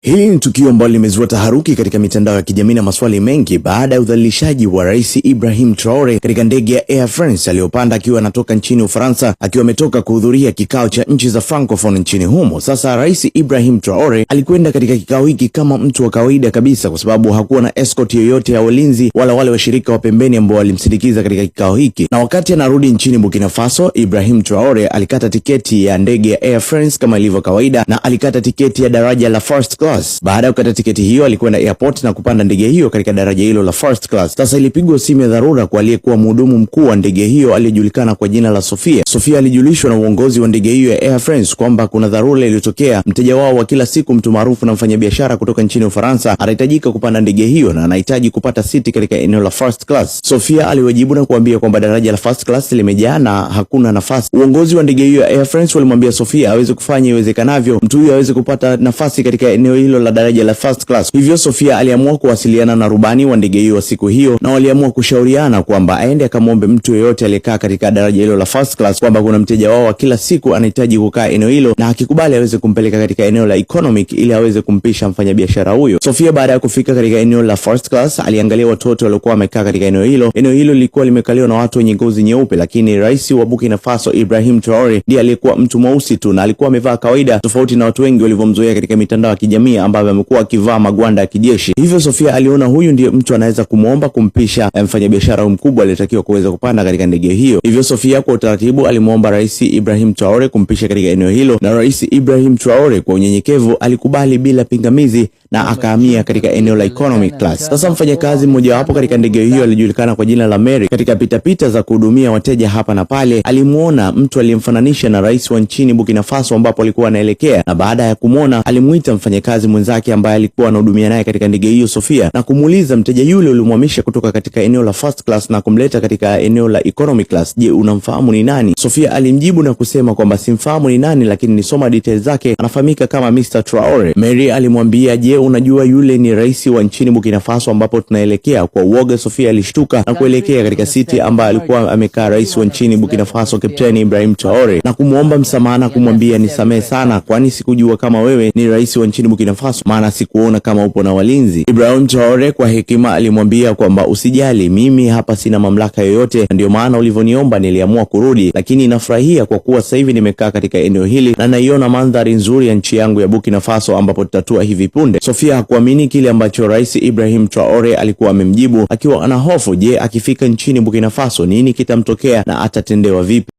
Hili ni tukio ambalo limezua taharuki katika mitandao ya kijamii na maswali mengi baada ya udhalilishaji wa Rais Ibrahim Traore katika ndege ya Air France aliyopanda akiwa anatoka nchini Ufaransa akiwa ametoka kuhudhuria kikao cha nchi za Francophone nchini humo. Sasa Rais Ibrahim Traore alikwenda katika kikao hiki kama mtu wa kawaida kabisa, kwa sababu hakuwa na escort yoyote ya walinzi wala wale washirika wa pembeni ambao walimsindikiza katika kikao hiki. Na wakati anarudi nchini Burkina Faso, Ibrahim Traore alikata tiketi ya ndege ya Air France kama ilivyo kawaida, na alikata tiketi ya daraja la first class. Baada ya kukata tiketi hiyo, alikwenda airport na kupanda ndege hiyo katika daraja hilo la first class. Sasa ilipigwa simu ya dharura kwa aliyekuwa mhudumu mkuu wa ndege hiyo aliyejulikana kwa jina la Sofia. Sofia alijulishwa na uongozi wa ndege hiyo ya Air France kwamba kuna dharura iliyotokea. Mteja wao wa kila siku, mtu maarufu na mfanyabiashara kutoka nchini Ufaransa, anahitajika kupanda ndege hiyo na anahitaji kupata siti katika eneo la first class. Sofia aliwajibu na kuambia kwamba daraja la first class limejaa na hakuna nafasi. Uongozi wa ndege hiyo ya Air France walimwambia Sofia aweze kufanya iwezekanavyo mtu huyo aweze kupata nafasi katika eneo hilo la daraja la first class. Hivyo Sofia aliamua kuwasiliana na rubani wa ndege hiyo siku hiyo, na waliamua kushauriana kwamba aende akamwombe mtu yeyote aliyekaa katika daraja hilo la first class kwamba kuna mteja wao wa kila siku anahitaji kukaa eneo hilo, na akikubali aweze kumpeleka katika eneo la economic ili aweze kumpisha mfanyabiashara huyo. Sofia baada ya kufika katika eneo la first class aliangalia watoto waliokuwa wamekaa katika eneo hilo. Eneo hilo lilikuwa limekaliwa na watu wenye ngozi nyeupe, lakini rais wa Burkina Faso Ibrahim Traore ndiye aliyekuwa mtu mweusi tu, na alikuwa amevaa kawaida, tofauti na watu wengi walivyomzoea katika mitandao ya kijamii ambao amekuwa akivaa magwanda ya kijeshi. Hivyo Sofia aliona huyu ndiye mtu anaweza kumuomba kumpisha mfanyabiashara mkubwa aliyetakiwa kuweza kupanda katika ndege hiyo. Hivyo Sofia kwa utaratibu alimuomba Rais Ibrahim Traore kumpisha katika eneo hilo, na Rais Ibrahim Traore kwa unyenyekevu alikubali bila pingamizi na akahamia katika eneo la economic class. Sasa mfanyakazi mmoja wapo katika ndege hiyo alijulikana kwa jina la Mary, katika pitapita za kuhudumia wateja hapa na pale, alimuona mtu aliyemfananisha na rais wa nchini Burkina Faso ambapo alikuwa anaelekea, na baada ya kumuona alimuita mfanyakazi mwenzake ambaye alikuwa anahudumia naye katika ndege hiyo Sofia, na kumuuliza mteja yule ulimhamisha kutoka katika eneo la first class na kumleta katika eneo la economy class, je, unamfahamu ni nani? Sofia alimjibu na kusema kwamba simfahamu ni nani, lakini nisoma details zake, anafahamika kama Mr. Traore. Mary alimwambia, je, unajua yule ni rais wa nchini Burkina Faso ambapo tunaelekea? Kwa uoga Sofia alishtuka na kuelekea katika siti ambayo alikuwa amekaa rais wa nchini Burkina Faso Captain Ibrahim Traore, na kumuomba msamaha na kumwambia, nisamehe sana, kwani sikujua kama wewe ni rais wa nchini Burkina Faso, maana sikuona kama upo na walinzi. Ibrahim Traore kwa hekima alimwambia kwamba usijali, mimi hapa sina mamlaka yoyote, ndio maana ulivyoniomba niliamua kurudi, lakini nafurahia kwa kuwa sasa hivi nimekaa katika eneo hili na naiona mandhari nzuri ya nchi yangu ya Burkina Faso ambapo tutatua hivi punde. Sofia hakuamini kile ambacho Rais Ibrahim Traore alikuwa amemjibu, akiwa ana hofu, je, akifika nchini Burkina Faso nini kitamtokea na atatendewa vipi?